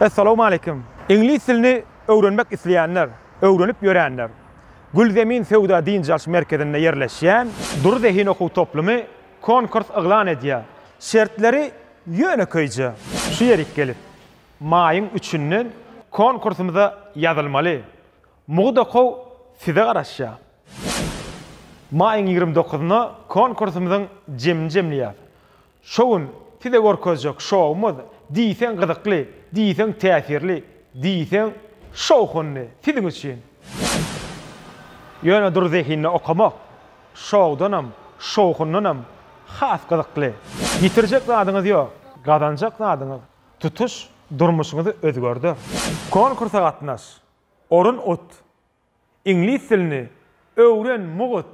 Assalamu alaykum. İngiliz dilini öwrenmek isleýänler, öwrenip ýörenler. Gülzemin Sewda Din Jalş merkezinde yerleşýän Dur Zehin okuw toplumy konkurs yglan edýär. Şertleri ýöne köýje. Şu ýerik gelip maýyň 3-ünden konkursumyza ýazylmaly. Muğda okuw size garaşýar. Maýyň 29-na konkursumyzyň jemjelýär. Şoň size görkezjek şowumyz diýsen gyzykly, diýsen täsirli, diýsen şowhunly siziň üçin. Ýöne Dur Zehinni okamak şowdanam, şowhundanam has gyzykly. Ýitirjek zadyňyz ýok, gazanjak zadyňyz tutuş durmuşyňyzy özgördi. Konkursa gatnaş, orun ut, İngiliz dilini öwren mugut.